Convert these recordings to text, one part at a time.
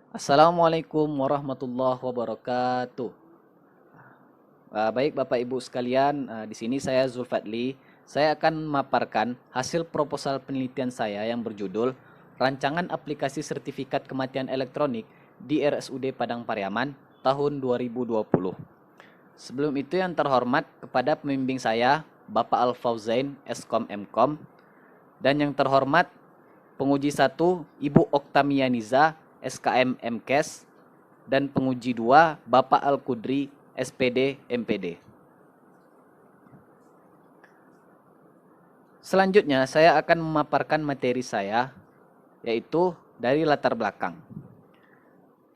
Assalamualaikum warahmatullahi wabarakatuh. Baik Bapak Ibu sekalian, di sini saya Zulfadli. Saya akan memaparkan hasil proposal penelitian saya yang berjudul Rancangan Aplikasi Sertifikat Kematian Elektronik di RSUD Padang Pariaman tahun 2020. Sebelum itu yang terhormat kepada pembimbing saya, Bapak Al-Fauzain, Eskom Mkom, dan yang terhormat penguji 1, Ibu Oktamianiza, SKM MKes, dan penguji 2, Bapak Al-Kudri, SPD MPD. Selanjutnya saya akan memaparkan materi saya, yaitu dari latar belakang.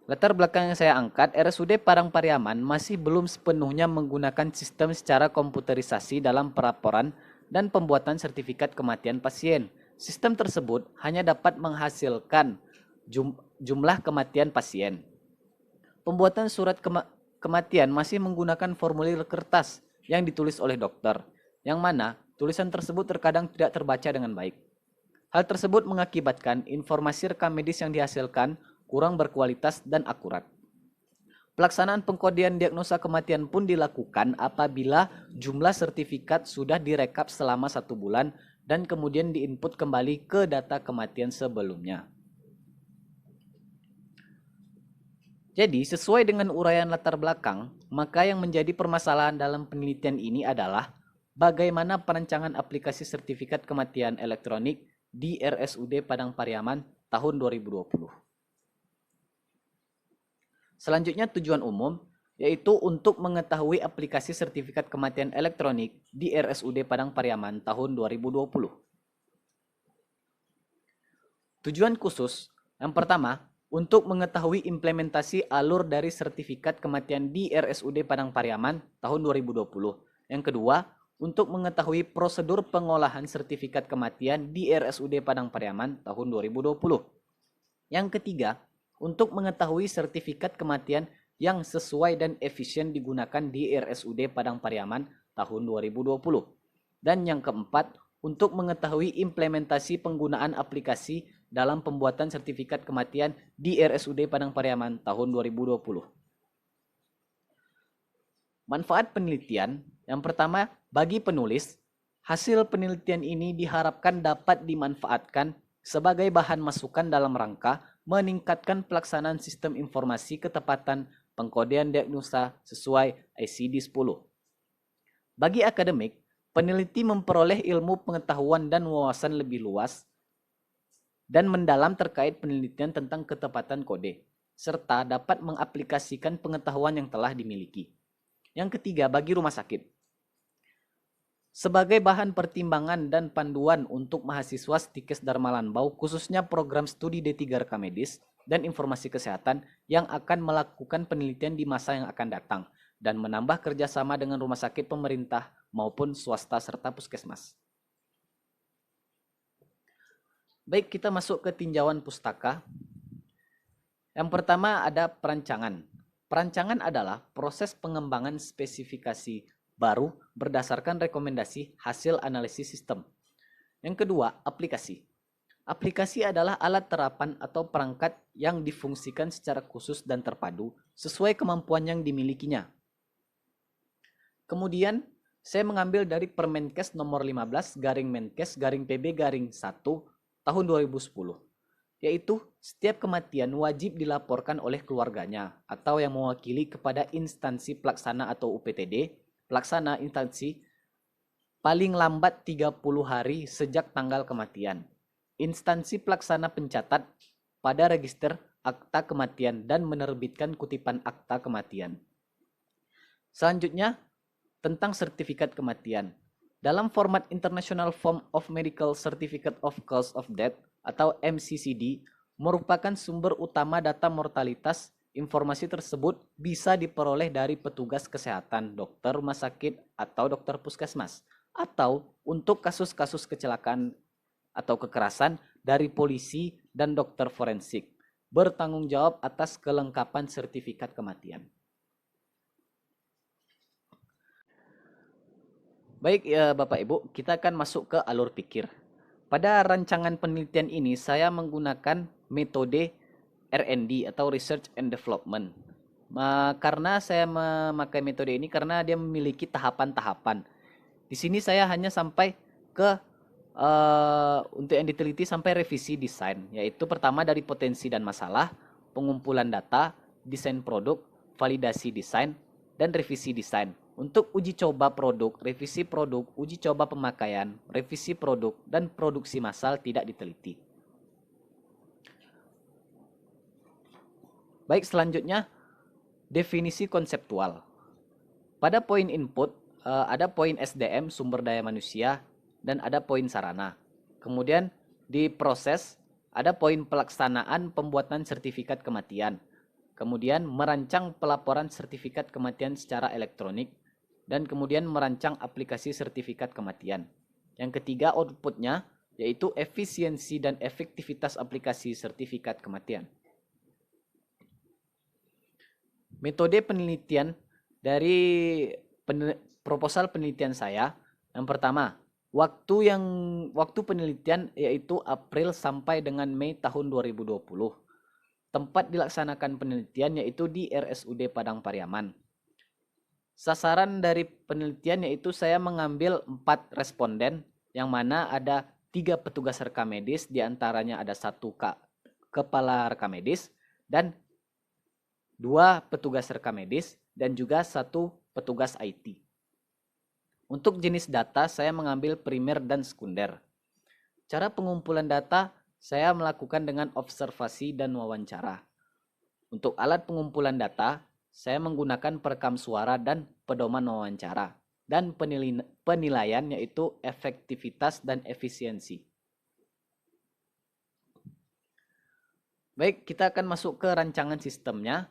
Latar belakang yang saya angkat, RSUD Padang Pariaman masih belum sepenuhnya menggunakan sistem secara komputerisasi dalam pelaporan dan pembuatan sertifikat kematian pasien. Sistem tersebut hanya dapat menghasilkan jumlah kematian pasien. Pembuatan surat kematian masih menggunakan formulir kertas yang ditulis oleh dokter, yang mana tulisan tersebut terkadang tidak terbaca dengan baik. Hal tersebut mengakibatkan informasi rekam medis yang dihasilkan kurang berkualitas dan akurat. Pelaksanaan pengkodean diagnosa kematian pun dilakukan apabila jumlah sertifikat sudah direkap selama 1 bulan dan kemudian diinput kembali ke data kematian sebelumnya. Jadi, sesuai dengan uraian latar belakang, maka yang menjadi permasalahan dalam penelitian ini adalah bagaimana perancangan aplikasi sertifikat kematian elektronik di RSUD Padang Pariaman tahun 2020. Selanjutnya tujuan umum, yaitu untuk mengetahui aplikasi sertifikat kematian elektronik di RSUD Padang Pariaman tahun 2020. Tujuan khusus, yang pertama, untuk mengetahui implementasi alur dari sertifikat kematian di RSUD Padang Pariaman tahun 2020. Yang kedua, untuk mengetahui prosedur pengolahan sertifikat kematian di RSUD Padang Pariaman tahun 2020. Yang ketiga, untuk mengetahui sertifikat kematian yang sesuai dan efisien digunakan di RSUD Padang Pariaman tahun 2020. Dan yang keempat, untuk mengetahui implementasi penggunaan aplikasi dalam pembuatan sertifikat kematian di RSUD Padang Pariaman tahun 2020. Manfaat penelitian, yang pertama, bagi penulis, hasil penelitian ini diharapkan dapat dimanfaatkan sebagai bahan masukan dalam rangka meningkatkan pelaksanaan sistem informasi ketepatan pengkodean diagnosa sesuai ICD-10. Bagi akademik, peneliti memperoleh ilmu pengetahuan dan wawasan lebih luas dan mendalam terkait penelitian tentang ketepatan kode, serta dapat mengaplikasikan pengetahuan yang telah dimiliki. Yang ketiga, bagi rumah sakit, sebagai bahan pertimbangan dan panduan untuk mahasiswa Stikes Dharma Lanbau, khususnya program studi D3 Rekam Medis dan informasi kesehatan yang akan melakukan penelitian di masa yang akan datang dan menambah kerjasama dengan rumah sakit pemerintah maupun swasta serta puskesmas. Baik, kita masuk ke tinjauan pustaka. Yang pertama ada perancangan. Perancangan adalah proses pengembangan spesifikasi baru berdasarkan rekomendasi hasil analisis sistem. Yang kedua, aplikasi. Aplikasi adalah alat terapan atau perangkat yang difungsikan secara khusus dan terpadu sesuai kemampuan yang dimilikinya. Kemudian, saya mengambil dari Permenkes nomor 15 garing Menkes garing PB garing 1 tahun 2010, yaitu setiap kematian wajib dilaporkan oleh keluarganya atau yang mewakili kepada instansi pelaksana atau UPTD, pelaksana instansi, paling lambat 30 hari sejak tanggal kematian. Instansi pelaksana pencatat pada register akta kematian dan menerbitkan kutipan akta kematian. Selanjutnya, tentang sertifikat kematian. Dalam format International Form of Medical Certificate of Cause of Death atau MCCD, merupakan sumber utama data mortalitas. Informasi tersebut bisa diperoleh dari petugas kesehatan, dokter rumah sakit, atau dokter puskesmas, atau untuk kasus-kasus kecelakaan atau kekerasan dari polisi dan dokter forensik, bertanggung jawab atas kelengkapan sertifikat kematian. Baik ya Bapak Ibu, kita akan masuk ke alur pikir. Pada rancangan penelitian ini saya menggunakan metode R&D atau Research and Development. Karena saya memakai metode ini karena dia memiliki tahapan-tahapan. Di sini saya hanya sampai ke untuk yang diteliti sampai revisi desain, yaitu pertama dari potensi dan masalah, pengumpulan data, desain produk, validasi desain, dan revisi desain. Untuk uji coba produk, revisi produk, uji coba pemakaian, revisi produk, dan produksi massal tidak diteliti. Baik, selanjutnya definisi konseptual. Pada poin input ada poin SDM, sumber daya manusia, dan ada poin sarana. Kemudian di proses ada poin pelaksanaan pembuatan sertifikat kematian. Kemudian merancang pelaporan sertifikat kematian secara elektronik, dan kemudian merancang aplikasi sertifikat kematian. Yang ketiga outputnya yaitu efisiensi dan efektivitas aplikasi sertifikat kematian. Metode penelitian dari proposal penelitian saya, yang pertama, waktu penelitian yaitu April sampai dengan Mei tahun 2020. Tempat dilaksanakan penelitian yaitu di RSUD Padang Pariaman. Sasaran dari penelitian yaitu saya mengambil 4 responden, yang mana ada 3 petugas rekam medis, diantaranya ada 1 kepala rekam medis dan 2 petugas rekam medis dan juga 1 petugas IT. Untuk jenis data saya mengambil primer dan sekunder. Cara pengumpulan data saya melakukan dengan observasi dan wawancara. Untuk alat pengumpulan data saya menggunakan perekam suara dan pedoman wawancara, dan penilaian yaitu efektivitas dan efisiensi. Baik, kita akan masuk ke rancangan sistemnya.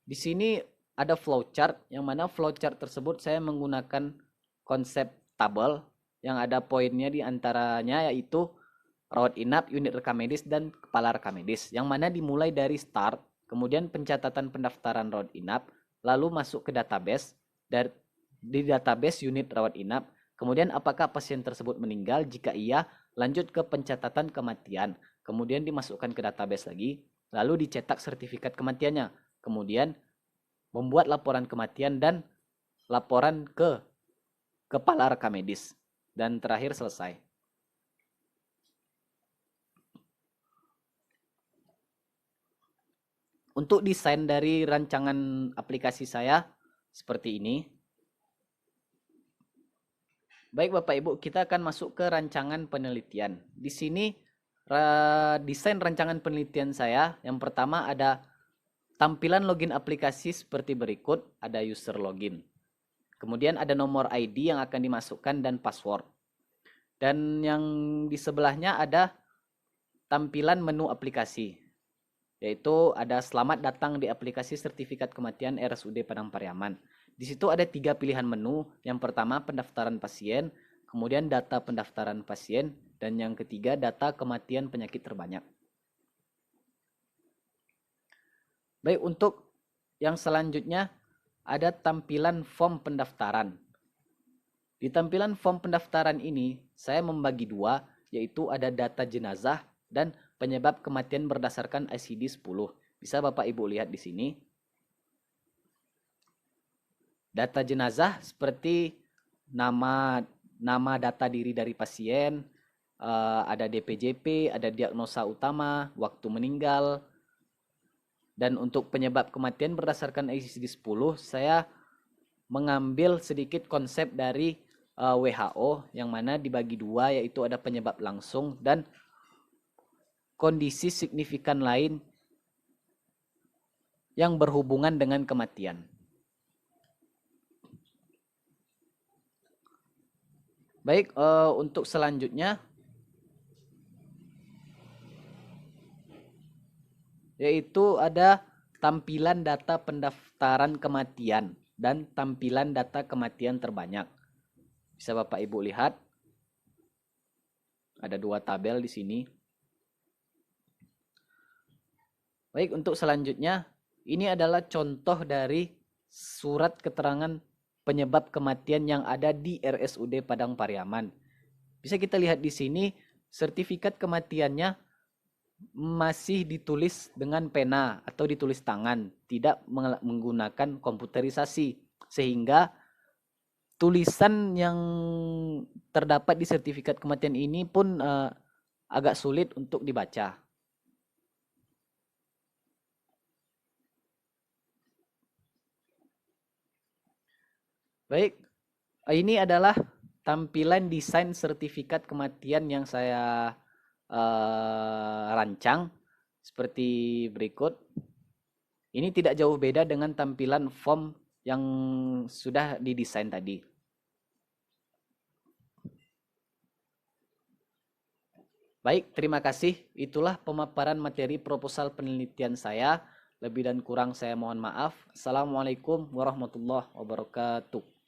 Di sini ada flowchart, yang mana flowchart tersebut saya menggunakan konsep tabel yang ada poinnya di antaranya yaitu rawat inap, unit rekam medis, dan kepala rekam medis, yang mana dimulai dari start, kemudian pencatatan pendaftaran rawat inap, lalu masuk ke database, di database unit rawat inap, kemudian apakah pasien tersebut meninggal, jika iya lanjut ke pencatatan kematian, kemudian dimasukkan ke database lagi, lalu dicetak sertifikat kematiannya, kemudian membuat laporan kematian dan laporan ke kepala rekam medis, dan terakhir selesai. Untuk desain dari rancangan aplikasi saya seperti ini. Baik Bapak Ibu, kita akan masuk ke rancangan penelitian. Di sini desain rancangan penelitian saya, yang pertama ada tampilan login aplikasi seperti berikut, ada user login. Kemudian ada nomor ID yang akan dimasukkan dan password. Dan yang di sebelahnya ada tampilan menu aplikasi, yaitu ada selamat datang di aplikasi sertifikat kematian RSUD Padang Pariaman. Di situ ada 3 pilihan menu. Yang pertama pendaftaran pasien, kemudian data pendaftaran pasien, dan yang ketiga data kematian penyakit terbanyak. Baik, untuk yang selanjutnya ada tampilan form pendaftaran. Di tampilan form pendaftaran ini saya membagi 2, yaitu ada data jenazah dan penyebab kematian berdasarkan ICD-10. Bisa Bapak Ibu lihat di sini. Data jenazah seperti nama data diri dari pasien, ada DPJP, ada diagnosa utama, waktu meninggal. Dan untuk penyebab kematian berdasarkan ICD-10, saya mengambil sedikit konsep dari WHO, yang mana dibagi 2, yaitu ada penyebab langsung dan kondisi signifikan lain yang berhubungan dengan kematian. Baik, untuk selanjutnya yaitu ada tampilan data pendaftaran kematian dan tampilan data kematian terbanyak. Bisa Bapak Ibu lihat, ada 2 tabel di sini. Baik, untuk selanjutnya, ini adalah contoh dari surat keterangan penyebab kematian yang ada di RSUD Padang Pariaman. Bisa kita lihat di sini, sertifikat kematiannya masih ditulis dengan pena atau ditulis tangan, tidak menggunakan komputerisasi, sehingga tulisan yang terdapat di sertifikat kematian ini pun agak sulit untuk dibaca. Baik, ini adalah tampilan desain sertifikat kematian yang saya rancang seperti berikut. Ini tidak jauh beda dengan tampilan form yang sudah didesain tadi. Baik, terima kasih. Itulah pemaparan materi proposal penelitian saya. Lebih dan kurang saya mohon maaf. Assalamualaikum warahmatullahi wabarakatuh.